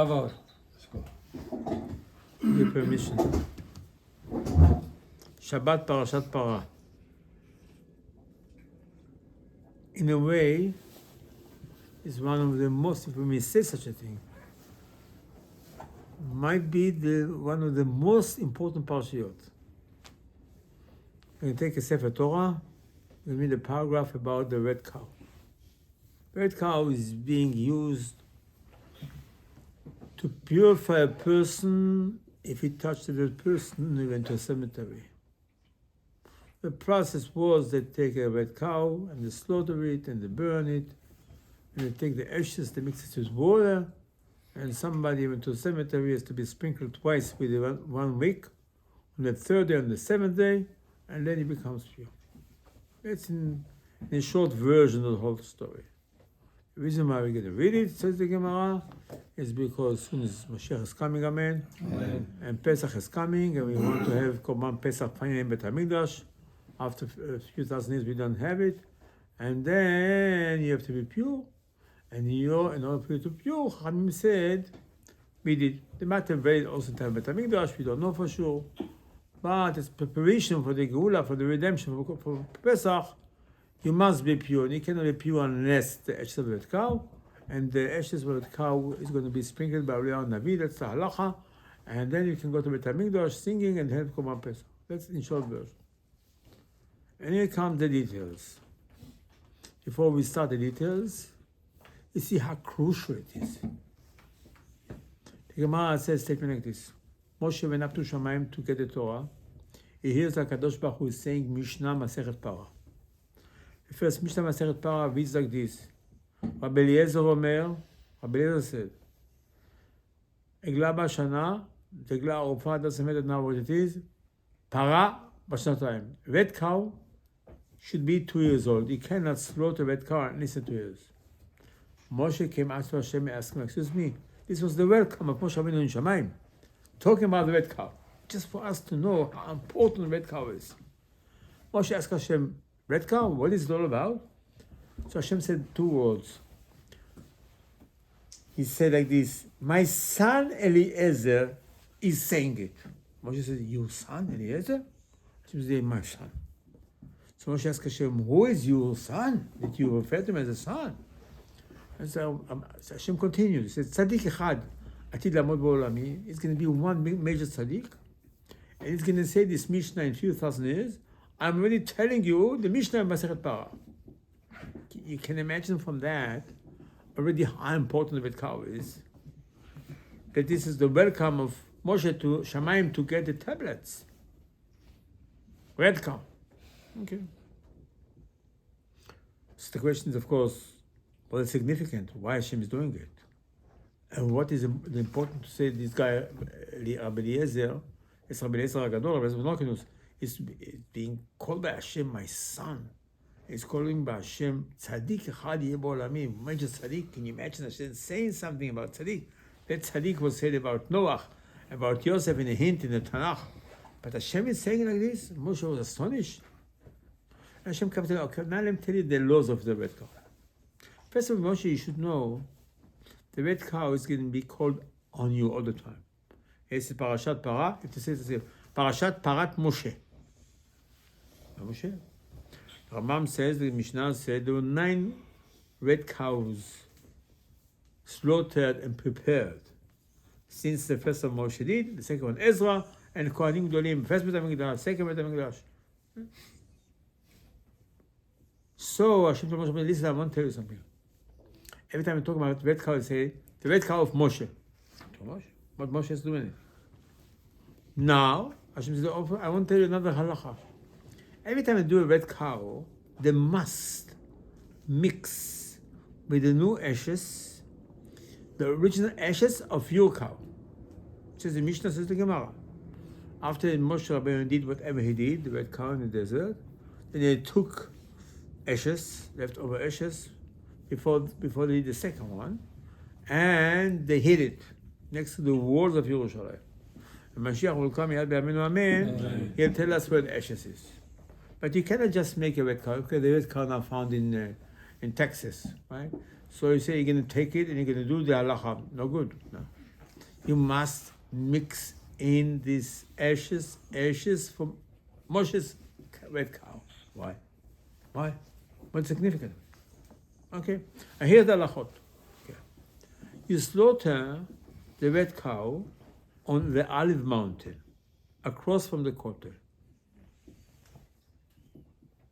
Tzav. Let's go. With permission. Shabbat Parashat Parah. In a way, it's one of the most, if we may say such a thing, might be one of the most important parashiyot. When you take a Sefer Torah, you read a paragraph about the red cow. Red cow is being used to purify a person if he touched the dead person and he went to a cemetery. The process was they take a red cow and they slaughter it and they burn it, and they take the ashes, they mix it with water, and somebody went to a cemetery has to be sprinkled twice with 1 week, on the 3rd day and the 7th day, and then he becomes pure. That's in a short version of the whole story. The reason why we're going to read it, says the Gemara, is because soon as Mashiach is coming, amen, and Pesach is coming, and we want to have Korban Pesach finally in Bet HaMikdash. After a few thousand years, we don't have it, and then you have to be pure, and in order for you to be pure, Chachamim said, we did. They might have read also in time Bet HaMikdash, we don't know for sure, but it's preparation for the Geula, for the redemption, for Pesach. You must be pure. You cannot be pure unless the ashes of the cow, and the ashes of the cow is going to be sprinkled by Eliyahu Navi. That's the halacha, and then you can go to Bet HaMikdash singing and have Korban Pesach. That's in short version. And here come the details. Before we start the details, you see how crucial it is. The Gemara says statement like this: Moshe went up to Shamayim to get the Torah. He hears the Kadosh Baruch Hu is saying Mishnah Masechet Parah. The first Mishnah Masechet Parah reads like this: Rabbi Eliezer said, Egla b'shana, the Egla Ofa doesn't matter now what it is, Parah b'shnatayim. Red cow should be 2 years old. You cannot slaughter red cow unless it's 2 years. Moshe came out to Hashem and asked him, excuse me, this was the welcome of Moshe Rabbeinu in Shamayim, talking about the red cow, just for us to know how important the red cow is. Moshe asked Hashem, red cow, what is it all about? So Hashem said 2 words. He said like this, my son Eliezer is saying it. Moshe said, your son Eliezer? Hashem said, my son. So Moshe asked Hashem, who is your son that you refer to him as a son? And so Hashem continued. He said, Tzaddik Echad, Atid Lamod Ba'olami, it's going to be one big major tzaddik, and he's going to say this Mishnah in a few thousand years. I'm already telling you the Mishnah of Masechet Parah. You can imagine from that already how important the red cow is. That this is the welcome of Moshe to Shamayim to get the tablets. Red cow. Okay. So the question is, of course, well, it's significant. Why Hashem is doing it, and what is the important to say? This guy, Rabbi Eliezer, it's Rabbi Eliezer Agadol, Rabbi Eliezer is being called by Hashem, my son. He's calling by Hashem, Tzaddik Echad Yeh Ba'olami, major Tzaddik. Can you imagine Hashem saying something about Tzaddik? That Tzaddik was said about Noach, about Yosef in a hint in the Tanakh. But Hashem is saying like this. Moshe was astonished. And Hashem comes to him, okay, now let me tell you the laws of the red cow. First of all, Moshe, you should know, the red cow is going to be called on you all the time. It's Parashat Parah. If you say it, Parashat Parat Moshe. Moshe. Rambam says, the Mishnah said, there were 9 red cows slaughtered and prepared since the first of Moshe did, the second one Ezra, and Kohanim Gdolim, first Bet HaMikdash, second Bet HaMikdash. So Hashem told Moshe, listen, I want to tell you something. Every time we talk about red cow, we say, the red cow of Moshe. What Moshe is doing it. Now, Hashem said, I want to tell you another halacha. Every time I do a red cow, they must mix with the new ashes, the original ashes of your cow. Says the Mishnah, says the Gemara. After Moshe Rabbeinu did whatever he did, the red cow in the desert, then they took ashes, leftover ashes, before they did the second one, and they hid it next to the walls of Yerushalayim. And Mashiach will come, Yad B'Yameinu Amen, he'll tell us where the ashes is. But you cannot just make a red cow, because the red cow now found in Texas, right? So you say you're going to take it and you're going to do the halacha. No good. No. you must mix in these ashes from Moshe's red cow. Why? What's significant? Okay, and here's the halachot. Okay. You slaughter the red cow on the Olive Mountain, across from the Kotel.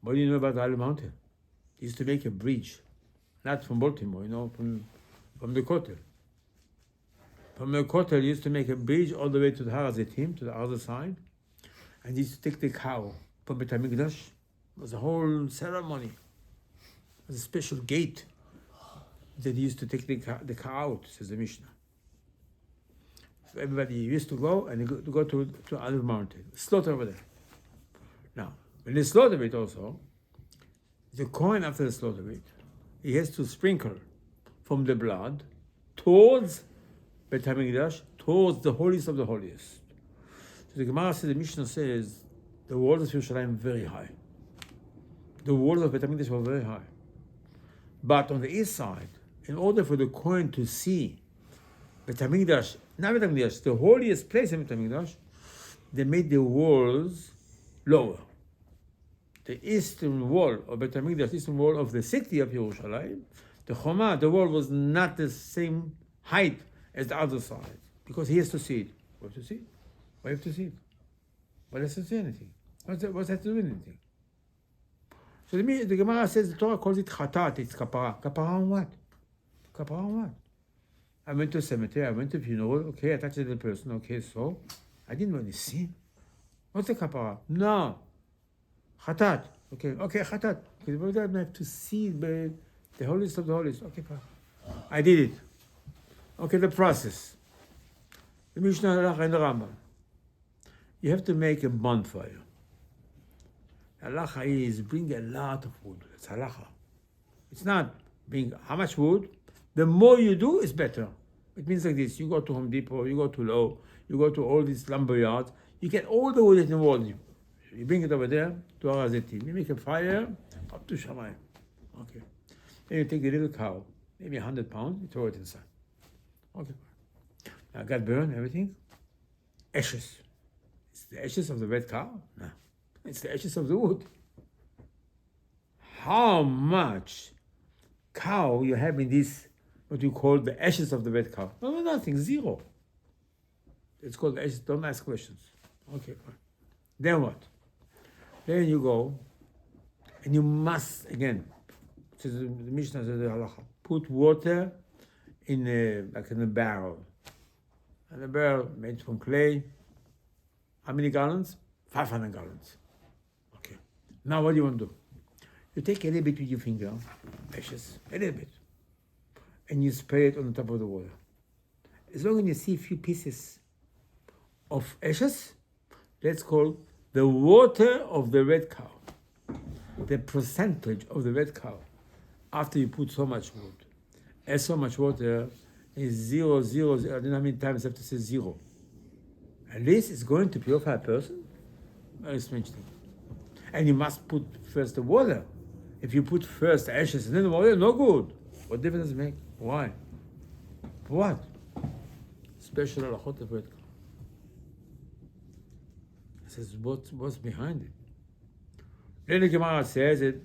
What do you know about the Olive Mountain? They used to make a bridge, not from Baltimore, from the Kotel. From the Kotel, used to make a bridge all the way to the Har HaZeitim, to the other side, and used to take the cow from Beit HaMikdash. It was a whole ceremony. It was a special gate that used to take the cow out, says the Mishnah. So everybody used to go and go to Olive Mountain, slaughter over there. Now, when they slaughter it also, the Kohen after the slaughter it, he has to sprinkle from the blood towards Beit HaMikdash, towards the holiest of the holiest. So the Gemara says, the Mishnah says, the walls of Yerushalayim very high. The walls of Beit HaMikdash were very high. But on the east side, in order for the Kohen to see Beit HaMikdash, not Beit HaMikdash, the holiest place in Beit HaMikdash, they made the walls lower. The eastern wall of Beit HaMikdash, eastern wall of the city of Yerushalayim, the Choma, the wall was not the same height as the other side, because he has to see it. What to see? Why have to see it? Why does it say anything? What's that to do with anything? So the Gemara says, the Torah calls it chatat, it's kapara. Kapara on what? Kapara on what? I went to a cemetery, I went to a funeral, okay, I touched the person, okay, so I didn't know any sin. What's the kapara? No. Chatat. Okay, chatat. Okay, I have to see the holiest of the holiest. Okay, I did it. Okay, the process. The Mishnah and the Rambam. You have to make a bonfire. Halacha is bring a lot of wood. It's halacha. It's not bring how much wood. The more you do, is better. It means like this: you go to Home Depot, you go to Lowe, you go to all these lumber yards. You get all the wood in the world. You bring it over there to Har HaZeitim. You make a fire up to Shamayim. Okay. Then you take the little cow, maybe 100 pounds. You throw it inside. Okay. Now got burned, everything. Ashes. It's the ashes of the red cow? No. It's the ashes of the wood. How much cow you have in this, what you call the ashes of the red cow? No, nothing, zero. It's called ashes, don't ask questions. Okay, fine. Then what? Then you go, and you must, again, the Mishnah says the halacha, put water in a barrel. And a barrel made from clay. How many gallons? 500 gallons. Okay. Now what do you want to do? You take a little bit with your finger, ashes, a little bit, and you spray it on the top of the water. As long as you see a few pieces of ashes, that's called the water of the red cow. The percentage of the red cow after you put so much wood. As so much water is 0, 0, 0. I don't know how many times I have to say 0. And this is going to purify a person? Very strange thing. And you must put first the water. If you put first the ashes and then the water, no good. What difference does it make? Why? For what? Special halachot of red cow. It says, what's behind it? Then the Gemara says it,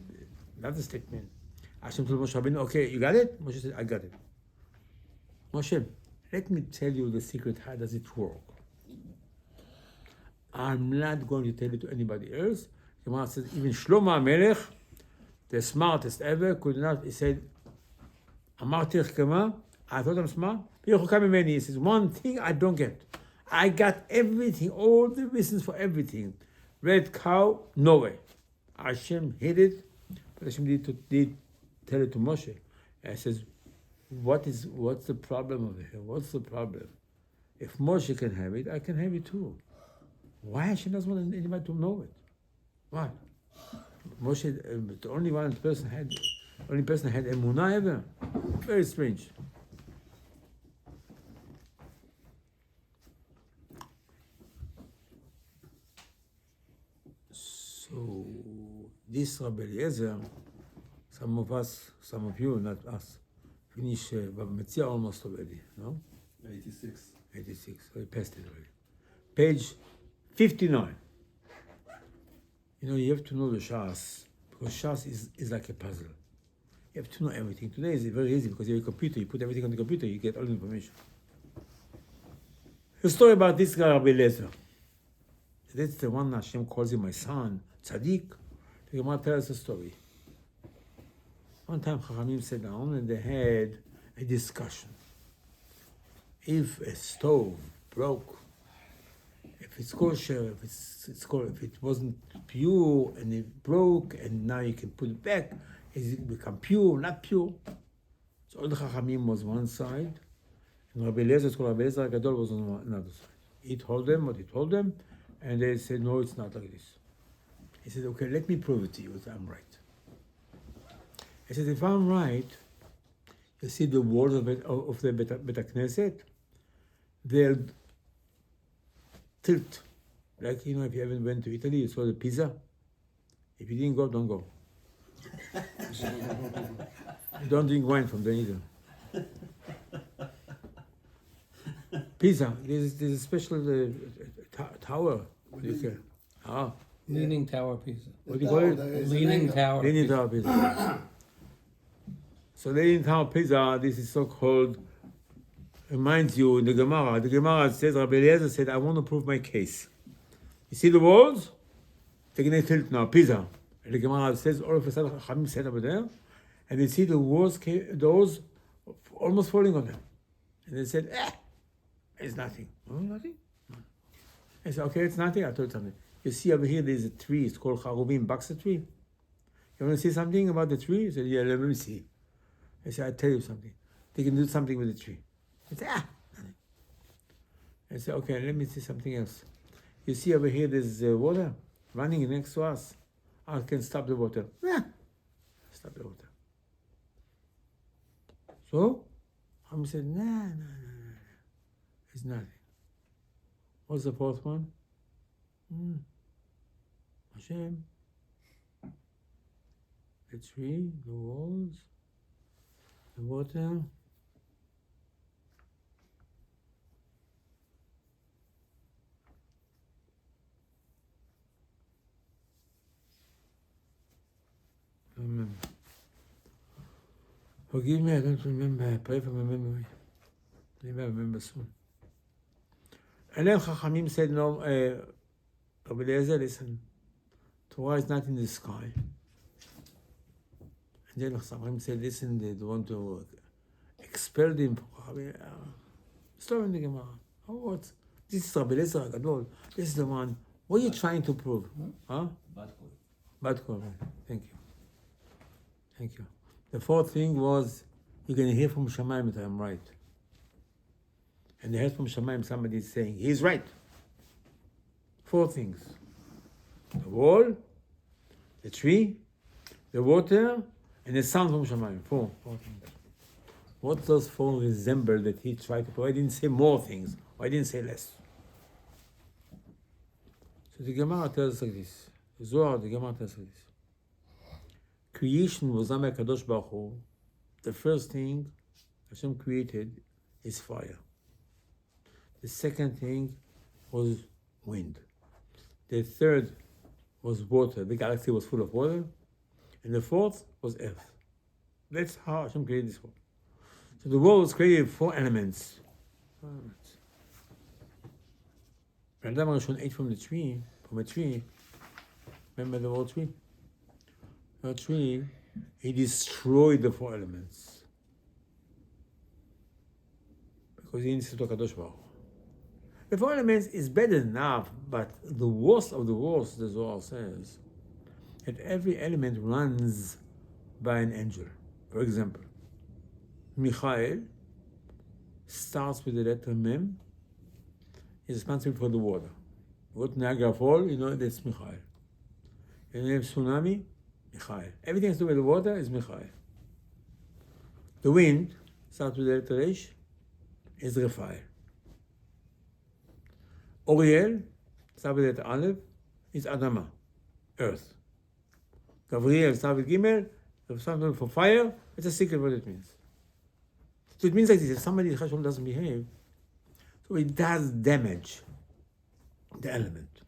another statement. Hashem told Moshe Rabbeinu, okay, you got it? Moshe said, I got it. Moshe, let me tell you the secret, how does it work? I'm not going to tell it to anybody else. The Gemara says, even Shlomo HaMelech, the smartest ever, could not, he said, Amarti Kama, I thought I'm smart. He says, one thing I don't get. I got everything, all the reasons for everything. Red cow, no way. Hashem hid it, but Hashem did tell it to Moshe. And he says, what's the problem over here? What's the problem? If Moshe can have it, I can have it too. Why Hashem doesn't want anybody to know it? Why? Moshe, the only person had emunah ever. Very strange. So this Rabbi Eliezer, some of you, not us, finish Bava Metzia almost already, no? Yeah. 86. 86. So we passed it already. Page 59. You have to know the Shas, because Shas is like a puzzle. You have to know everything. Today is very easy because you have a computer. You put everything on the computer, you get all the information. A story about this guy, Rabbi Aderet. That's the one Hashem calls him my son, Tzaddik. The Gemara tells us a story. One time Chachamim sat down and they had a discussion. If a stove broke, if it's kosher, if it wasn't pure and it broke and now you can put it back, is it become pure, not pure? So all the Chachamim was one side, and Rabbi Aderet, Rabbi Aderet Gadol, was on another side. He told them what he told them, and they said, no, it's not like this. He said, okay, let me prove it to you that I'm right. He said, if I'm right, you see the walls of the Bet Knesset, they'll tilt. Like, if you haven't went to Italy, you saw the Pisa. If you didn't go, don't go. You don't drink wine from there either. Pisa, there's a special tower. What do you say? Leaning Tower Pisa. What do you call it? Leaning Tower. Leaning Tower Pisa. So Leaning Tower Pisa, this is so-called, reminds you in the Gemara. The Gemara says, Rabbi Aderet said, I want to prove my case. You see the walls? They're going to tilt now, Pisa. And the Gemara says, all of a sudden, Chachamim sat over there, and they see the walls, those almost falling on them. And they said, it's nothing. Oh, nothing? I said, okay, it's nothing. I told you something. You see over here, there's a tree. It's called Charuvim, boxer tree. You want to see something about the tree? He said, yeah, let me see. I said, I'll tell you something. They can do something with the tree. I said, nothing. I said, okay, let me see something else. You see over here, there's water running next to us. I can stop the water. Stop the water. So, Ham said, no. It's nothing. What's the fourth one? Hashem. The tree, the walls, the water. Remember. Forgive me, I don't remember. I pray for my memory. Maybe I remember soon. And then Chachamim said, no, Rabbi Aderet, listen, Torah is not in the sky. And then Chachamim said, listen, they want to expel them. Story in the Gemara. Oh, what? This is Rabbi Aderet Gadol. This is the one. What are you trying to prove? Huh? Bad call. Thank you. Thank you. The fourth thing was, you're going to hear from Shamayim that I'm right. And they heard from Shamayim somebody saying, he's right. Four things. The wall, the tree, the water, and the sound from Shamayim. Four things. What those four resemble that he tried to prove? I didn't say more things, or I didn't say less. So the Gemara tells us like this. The Zohar, the Gemara tells us like this. Creation was Amar Kadosh Baruch Hu. The first thing Hashem created is fire. The second thing was wind. The third was water. The galaxy was full of water. And the fourth was earth. That's how Hashem created this world. So the world was created with four elements. When Adam Rishon ate from a tree, remember the whole tree? The tree, he destroyed the four elements. Because he didn't see to Kadosh Baruch Hu. The four elements is better enough, but the worst of the worst, the Zohar says, that every element runs by an angel. For example, Michael starts with the letter Mem, is responsible for the water. What Niagara Falls, that's Michael. And you have tsunami, Michael. Everything has to do with the water is Michael. The wind starts with the letter Resh, is Raphael. Oriel, starts with the letter Aleph, is Adama, earth. Gabriel starts with Gimel, responsible for fire. It's a secret what it means. So it means like this: if somebody doesn't behave, So it does damage the element.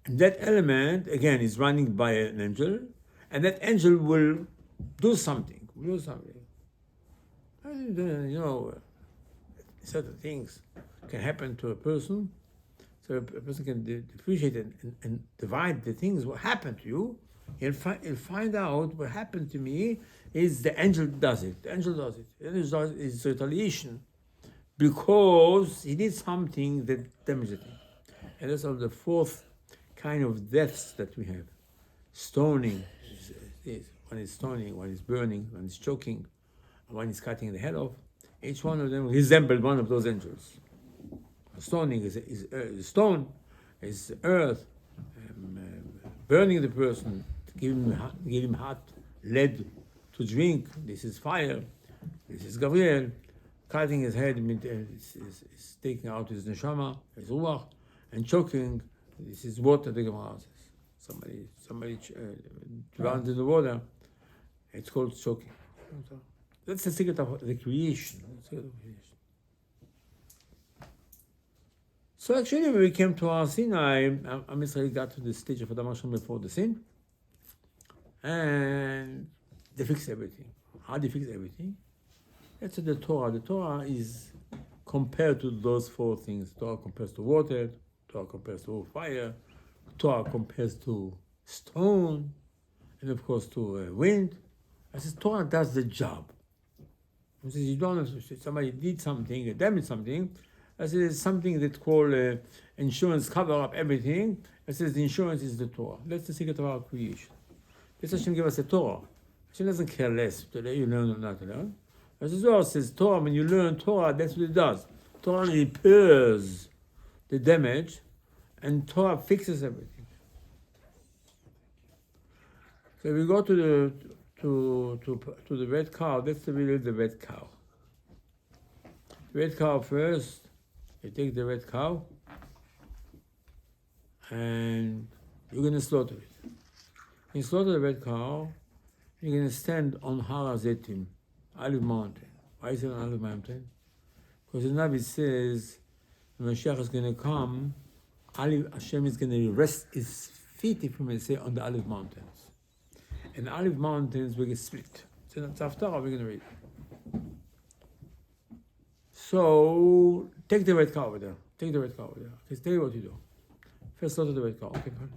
And that element, again, is running by an angel, and that angel will do something. Certain things can happen to a person, so a person can differentiate and divide the things what happened to you. He'll find out what happened to me is the angel does it. The angel does it. The angel does it is retaliation because he did something that damaged it. And that's the fourth kind of deaths that we have. Stoning, one is stoning, one is burning, one is choking, one is cutting the head off. Each one of them resembled one of those angels. Stoning is stone, is earth, burning the person, give him hot lead to drink. This is fire. This is Gabriel. Cutting his head is taking out his neshama, his ruach, and choking. This is water. The Gemara says somebody drowned in the water. It's called choking. That's the secret of the creation. So actually, when we came to our Sinai, Am Yisrael got to the stage of Adam Hashem before the sin, and they fixed everything. How they fix everything? That's the Torah. The Torah is compared to those four things. Torah compares to water, Torah compares to fire, Torah compares to stone, and of course to wind. I says Torah does the job. It says you don't know, somebody did something, damaged something. I said it's something that called insurance cover up everything. I says the insurance is the Torah. That's the secret of our creation. This Hashem give us a Torah. Hashem doesn't care less to let you learn or not to learn. As well says Torah, when you learn Torah, that's what it does. Torah repairs the damage, and Torah fixes everything. So we go to the red cow. That's the red cow. Red cow first. You take the red cow, and you're going to slaughter it. You slaughter the red cow. You're going to stand on Har HaZeitim, Olive Mountain. Why is it on Olive Mountain? Because the Navi says the Mashiach is going to come. Hashem is going to rest his feet, if you may say, on the Olive Mountains. And the Olive Mountains will get split. So in Tzav we're going to read. So take the red cow over there. Okay, tell you what you do. First slaughter the red cow. Okay, fine.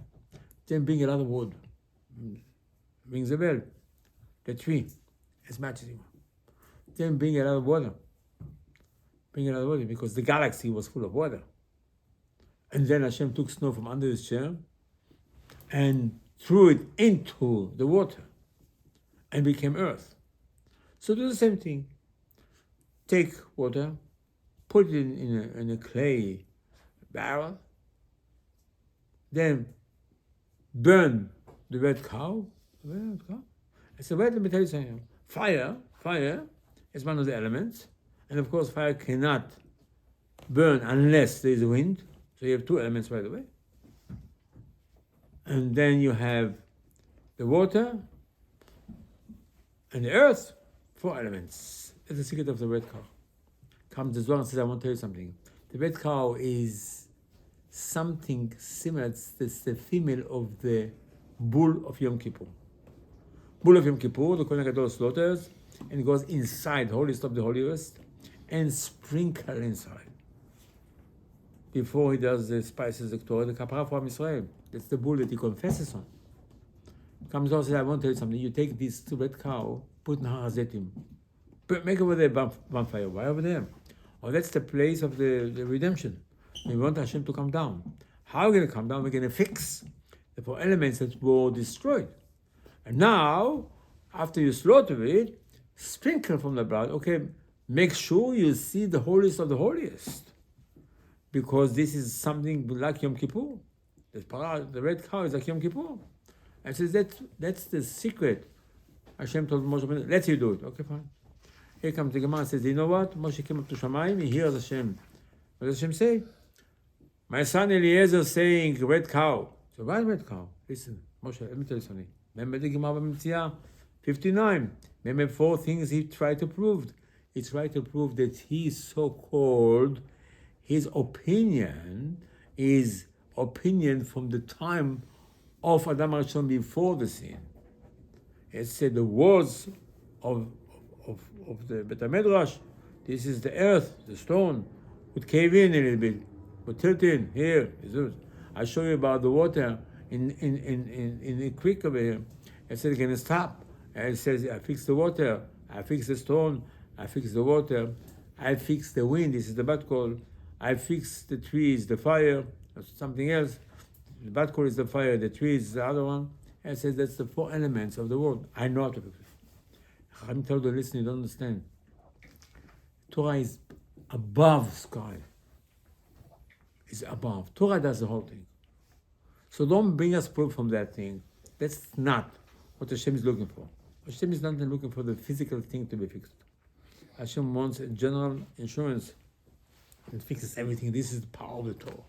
Then bring a lot of wood. Bring the bell, the tree, as much as you want. Then bring a lot of water. Because the galaxy was full of water. And then Hashem took snow from under his chair and threw it into the water and became earth. So do the same thing. Take water, put it in a clay barrel, then burn the red cow. I said, wait, let me tell you something. Fire is one of the elements, and of course fire cannot burn unless there is a wind. So you have two elements right away. And then you have the water and the earth, four elements. That's the secret of the red cow. Comes as well and says, I want to tell you something. The red cow is something similar. It's the female of the bull of Yom Kippur. Bull of Yom Kippur, the Kohen Gadol slaughters, and goes inside, holiest of the holiest, and sprinkle inside. Before he does the spices, the Torah, the Parah for Israel. That's the bull that he confesses on. Comes out and says, I want to tell you something. You take this red cow, put in Har HaZeitim. Make over there bonfire. Why over there? Oh, that's the place of the redemption. We want Hashem to come down. How are we going to come down? We're going to fix the four elements that were destroyed. And now, after you slaughter it, sprinkle from the blood. Okay, make sure you see the holiest of the holiest. Because this is something like Yom Kippur. The red cow is like Yom Kippur. And says that's the secret. Hashem told Moshe, let you do it. Okay, fine. Here comes the Gemara and says, you know what? Moshe came up to Shamayim, he hears Hashem. What does Hashem say? My son Eliezer saying, red cow. So why red cow? Listen, Moshe, let me tell you something. Remember the Gemara B'Mitziah 59. Remember 4 things he tried to prove. He tried to prove that he is so-called his opinion is opinion from the time of Adam Rishon before the sin. It said the words of the Bet HaMidrash, this is the earth, the stone, would cave in a little bit, would tilt in, here. I show you about the water in the creek over here. It said, can it stop? And it says, I fix the water, I fix the stone, I fix the water, I fix the wind, this is the bat call, I fix the trees, the fire, something else. The bat call is the fire, the trees is the other one. And it says that's the 4 elements of the world. I know how to fix it. I'm told to listen, you don't understand. Torah is above sky. It's above. Torah does the whole thing. So don't bring us proof from that thing. That's not what Hashem is looking for. Hashem is not looking for the physical thing to be fixed. Hashem wants a general insurance that fixes everything. This is the power of the Torah.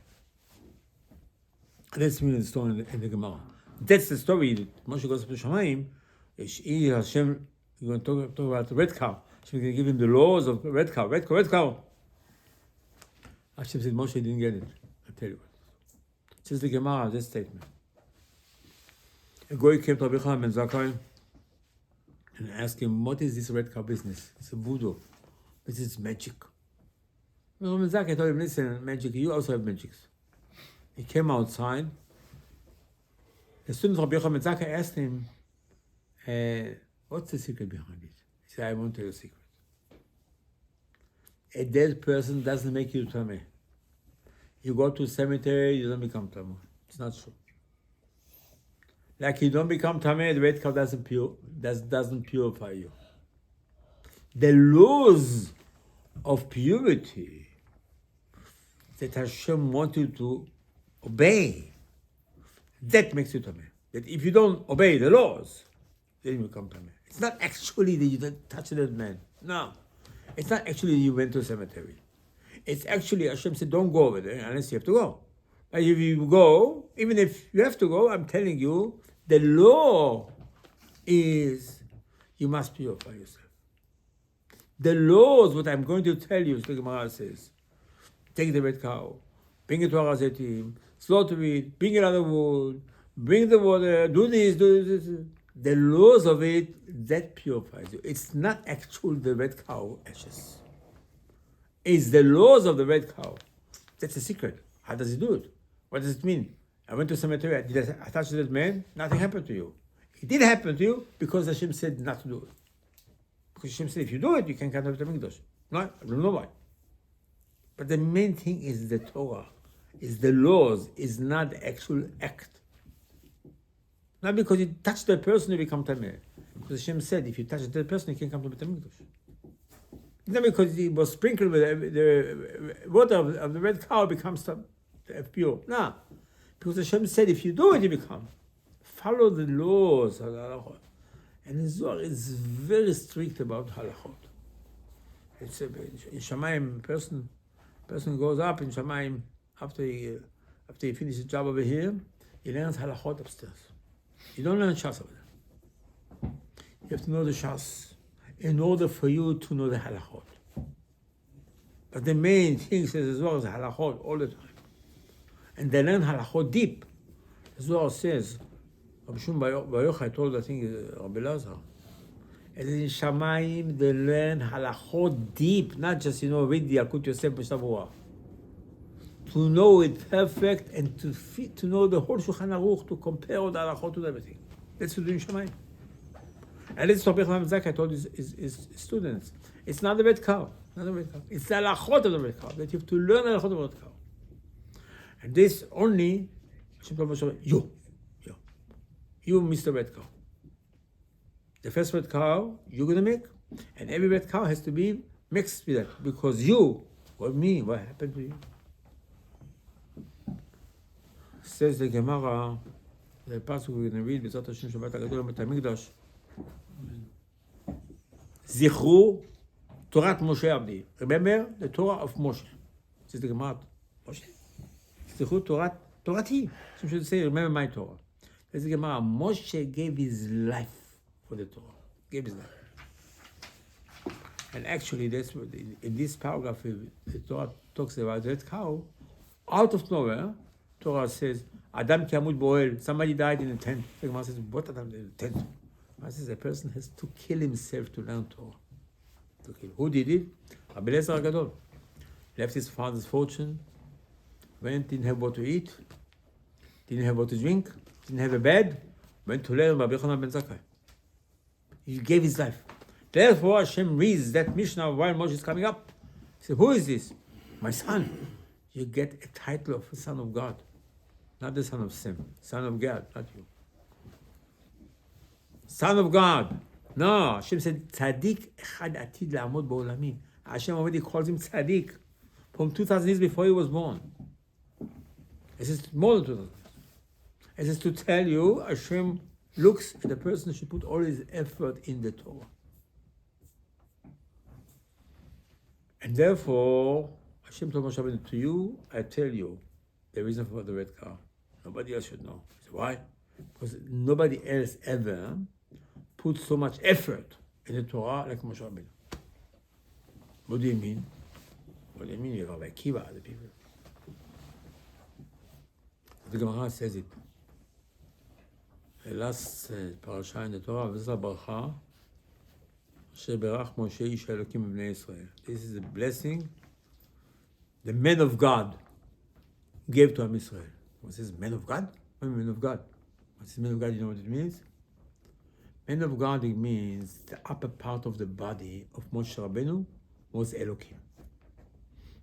That's really the story in the Gemara. That's the story that Moshe goes up to Shamayim. Hashem, you're going to talk about the red cow. Hashem is going to give him the laws of red cow. Red cow. Hashem said, Moshe didn't get it. I'll tell you what. It says the Gemara, this statement. A guy came to Rabbi Yochanan ben Zakkai and asked him, what is this red cow business? It's a voodoo. This is magic. Rabbi ben Zakkai told him, listen, magic, you also have magics. He came outside. As soon as Rabbi Yochanan ben Zakkai asked him, what's the secret behind it? He said, I won't tell you a secret. A dead person doesn't make you tameh. You go to a cemetery, you don't become tameh. It's not true. Like you don't become tameh, the red cow doesn't purify you. The laws of purity that Hashem wants you to obey, that makes you tameh. That if you don't obey the laws, then you become tameh. It's not actually that you don't touch that man. No. It's not actually you went to a cemetery. It's actually Hashem said, don't go over there unless you have to go. But if you go, even if you have to go, I'm telling you, the law is you must purify yourself. The laws, what I'm going to tell you, the Gemara says, take the red cow, bring it to Har HaZeitim, slaughter it, bring another wood, bring the water, do this. The laws of it, that purifies you. It's not actually the red cow ashes. It's the laws of the red cow. That's the secret. How does he do it? What does it mean? I went to a cemetery, I touched that man, nothing happened to you. It did happen to you because Hashem said not to do it. Because Hashem said if you do it, you can come to the Mikdash. No, I don't know why. But the main thing is the Torah, is the laws, is not the actual act. Not because you touch the person, you become tameh. Because Hashem said, if you touch the person, you can come to the Mikdash. Not because it was sprinkled with the water of the red cow becomes pure. No. Because Hashem said, if you do it, you become. Follow the laws of the halachot. And the Zohar is very strict about halachot. It's in Shamayim, person goes up in Shamayim after he finishes his job over here, he learns halachot upstairs. You don't learn Shas over there. You have to know the Shas in order for you to know the halachot. But the main thing says as well as halachot all the time. And they learn halachot deep. As well says, Rabbi Shimon Bar Yochai told, I think, Rabbi Lazar, and in Shamayim they learn halachot deep, not just, read the Yakut Yosef B'Shavua. To know it perfect and to know the whole Shulchan Aruch, to compare all the halachot to everything. That's what we do in Shamayim. And this is what Rabbi Yochanan ben Zakkai told his students. It's not the red cow. Not the red cow. It's the halachot of the red cow. That you have to learn the halachot of the red cow. And this only, you, Mr. Red Cow. The first red cow you're going to make, and every red cow has to be mixed with that, because you, or me, what happened to you? Says the Gemara, the passage we're going to read, B'ezrat Hashem Shabbat HaGadol B'Beit HaMikdash. Zichru Torat Moshe Abdi. Remember the Torah of Moshe. Says the Gemara, Moshe. Zichru Torati. Some should say, remember my Torah. Says the Gemara, Moshe gave his life for the Torah. Gave his life. And actually, that's what in this paragraph, the Torah talks about that cow. Out of nowhere, Torah says, Adam ki amud bo'el, somebody died in a tent. The Gemara says, what Adam in a tent? Gemara says, a person has to kill himself to learn Torah. To kill. Who did it? Rabbi Aderet Gadol. Left his father's fortune, went, didn't have what to eat, didn't have what to drink, didn't have a bed, went to learn Rabbi Yochanan ben Zakkai. He gave his life. Therefore, Hashem reads that Mishnah while Moshe is coming up. He said, who is this? My son. You get a title of a son of God. Not the son of Sem. Son of God, not you. Son of God. No, Hashem said, Tzaddik echad atid la'amod ba'olamim. Hashem already calls him Tzaddik from 2,000 years before he was born. This is more than 2,000 years. This is to tell you, Hashem looks at the person who should put all his effort in the Torah. And therefore, Hashem told Moshe Rabbeinu, to you, I tell you the reason for the red cow. Nobody else should know. He said, why? Because nobody else ever put so much effort in the Torah like Moshe Rabbeinu. What do you mean? What do you mean? You have like Kiva, other people. The Gemara says it. The last Parashat in the Torah, V'zeh Baracha, Asher berach Moshe ish Elokim b'nei Yisrael. This is a blessing the man of God gave to Am Yisrael. What is man of God? What is man of God? What is man of God? You know what it means? Man of God, it means the upper part of the body of Moshe Rabbeinu was Elokim.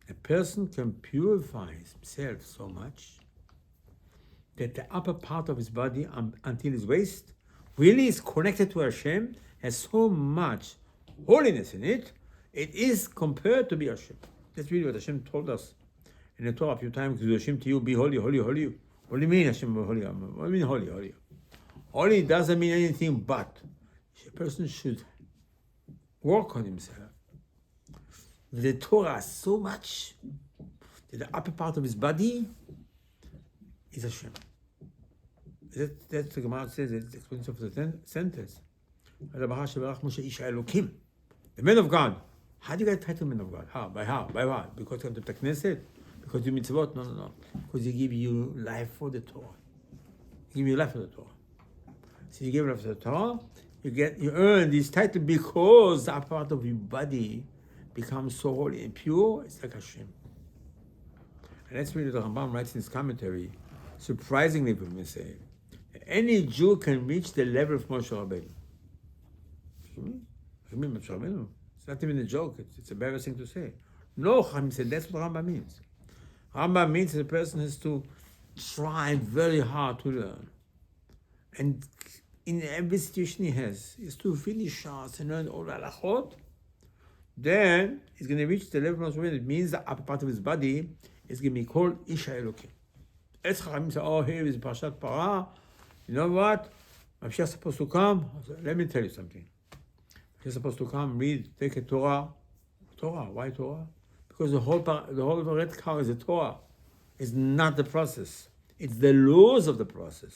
A person can purify himself so much that the upper part of his body until his waist really is connected to Hashem, has so much holiness in it, it is compared to be Hashem. That's really what Hashem told us in the Torah a few times. Hashem to you, be holy, holy, holy. What do you mean Hashem holy? What do you mean holy, holy? Holy doesn't mean anything but a person should work on himself. The Torah so much that the upper part of his body is Hashem. That's the Gemara says, it's the explanation of the sentence. The man of God. How do you get title man of God? How? By how? By what? Because you come to the Knesset? Because you mitzvot? No. Because he give you life for the Torah. He give you life for the Torah. So you give life for the Torah, you earn this title because that part of your body becomes so holy and pure, it's like Hashem. And that's really the Rambam writes in his commentary, surprisingly, we may say, any Jew can reach the level of Moshe Rabbeinu. You mean Moshe Rabbeinu? It's not even a joke, it's embarrassing to say. No, Chachamim said that's what Rambam means. Rambam means the person has to try very hard to learn. And in every situation he has to finish shots and learn all the halachot. Then he's going to reach the level of Moshe. It means the upper part of his body is going to be called Isha Elokim. As Chachamim say, oh, here is Parshat Parah. You know what? Mashiach is supposed to come. Let me tell you something. He's supposed to come, read, take a Torah. Torah, why Torah? Because the whole red cow is a Torah. It's not the process. It's the laws of the process.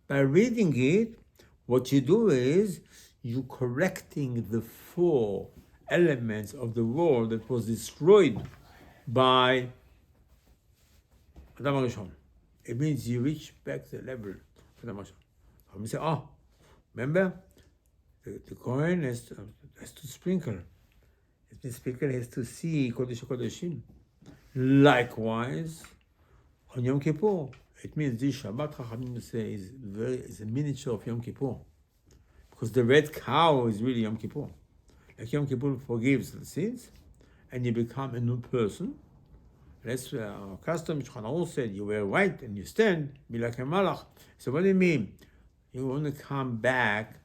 By reading it, what you do is you're correcting the 4 elements of the world that was destroyed by Adam HaRishon. It means you reach back to the level of Adam HaRishon. We say, oh, remember? The Kohen has to sprinkle. The sprinkle has to see Kodesh HaKodeshim. Likewise, on Yom Kippur, it means this Shabbat, Chachamim say, is a miniature of Yom Kippur. Because the red cow is really Yom Kippur. Like Yom Kippur forgives the sins, and you become a new person. That's our custom. Shulchan Aruch said, you wear white and you stand, be like a malach. So what do you mean? You want to come back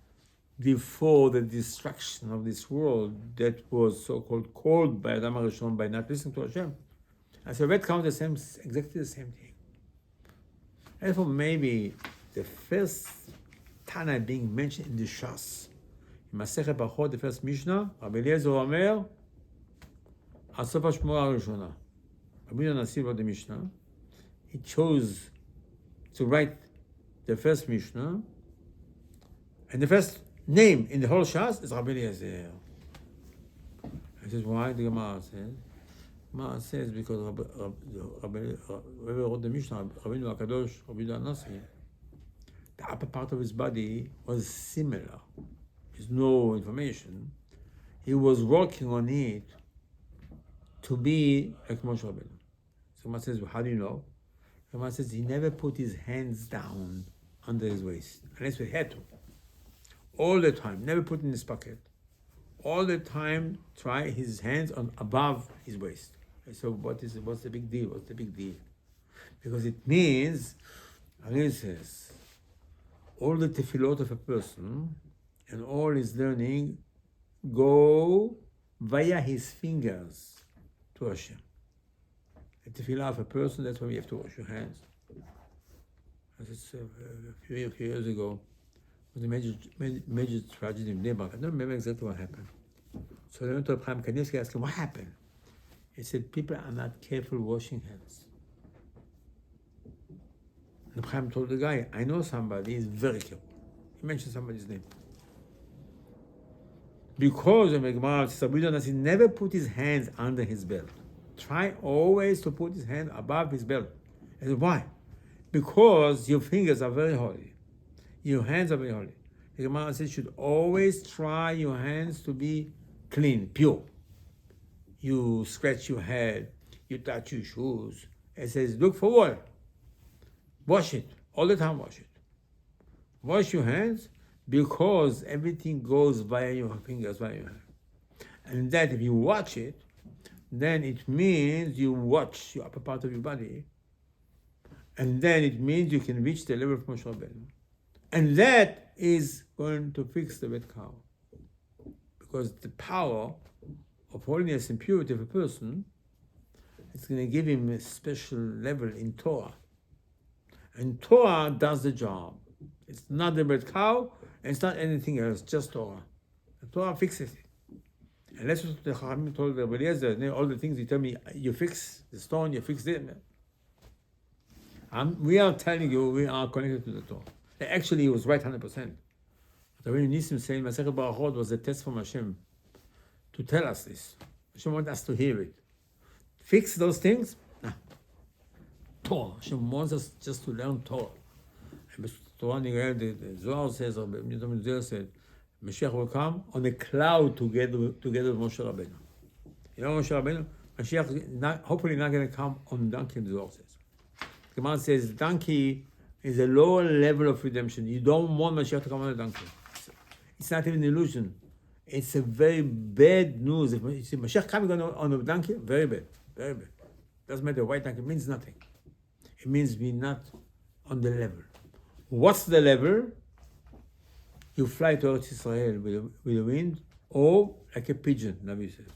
before the destruction of this world that was so-called called by Adam HaRishon by not listening to Hashem. And so red cow is exactly the same thing. Therefore, maybe the first Tana being mentioned in the Shas, in Masechet Brachot, the first Mishnah, Rabbi Eliezer Omer, Ad Sof HaShmona HaRishona. Rabbi Yonah wrote the Mishnah. He chose to write the first Mishnah, and the first name in the whole Shas is Rabbi Eliezer. I says, why? The Gemara says because Rabbi wrote the Mishnah, Rabbeinu HaKadosh, Rabbi Nasi, the upper part of his body was similar. There's no information. He was working on it to be like Moshe Rabbeinu. Someone says, well, how do you know? Someone says he never put his hands down under his waist, unless we had to. All the time, never put in his pocket. All the time, try his hands on above his waist. So what's the big deal? What's the big deal? Because it means, Ariel says, all the tefillot of a person and all his learning go via his fingers to Hashem. The tefillah of a person, that's why we have to wash your hands. As it's a few years ago, it was a major tragedy in Bnei Brak. I don't remember exactly what happened. So they went to Chaim Kanievsky, asked him, what happened? He said, people are not careful washing hands. And Chaim told the guy, I know somebody is very careful. He mentioned somebody's name. Because of Gemara, he never put his hands under his belt. Try always to put his hand above his belt. I said, why? Because your fingers are very holy. Your hands are very holy. The Gemara says you should always try your hands to be clean, pure. You scratch your head, you touch your shoes. It says, look for water. Wash it. All the time wash it. Wash your hands because everything goes via your fingers, via your hand. And that if you watch it, then it means you watch your upper part of your body. And then it means you can reach the level of Moshe Rabbeinu. And that is going to fix the red cow. Because the power of holiness and purity of a person, it's going to give him a special level in Torah. And Torah does the job. It's not the red cow, and it's not anything else, just Torah. The Torah fixes it. And that's what the Chachamim told Rabbi Aderet, all the things you tell me, you fix the stone, you fix it. We are telling you, we are connected to the Torah. Actually, he was right 100%. But when Nissim saying Masechet Barachot was a test from Hashem to tell us this. Hashem wants us to hear it. Fix those things? Nah. Torah. Hashem wants us just to learn Torah. And Torah, the Zohar says, or Zohar said, Mashiach will come on a cloud together with Moshe Rabbeinu. You know Moshe Rabbeinu? Mashiach hopefully not going to come on donkey, the Zohar says. The Gemara says donkey is a lower level of redemption. You don't want Mashiach to come on a donkey. It's not even an illusion. It's a very bad news. If you see Mashiach coming on a donkey, very bad, very bad. Doesn't matter, white donkey, it means nothing. It means we're not on the level. What's the level? You fly to Eretz Israel with the wind, or like a pigeon, Nabi says.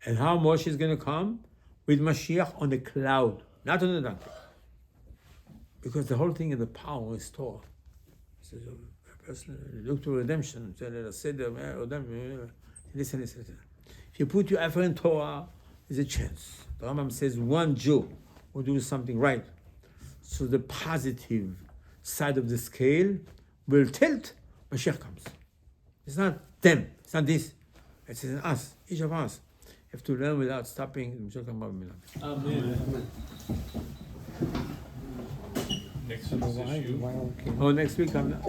And how Moshe is going to come? With Mashiach on the cloud, not on the donkey. Because the whole thing of the power is Torah. So a person look to redemption, listen. If you put your effort in Torah, there's a chance. The Rambam says one Jew will do something right. So the positive side of the scale will tilt. Mashiach comes. It's not them. It's not this. It's in us. Each of us have to learn without stopping. Amen. Next week's issue. Oh, next week I'm not.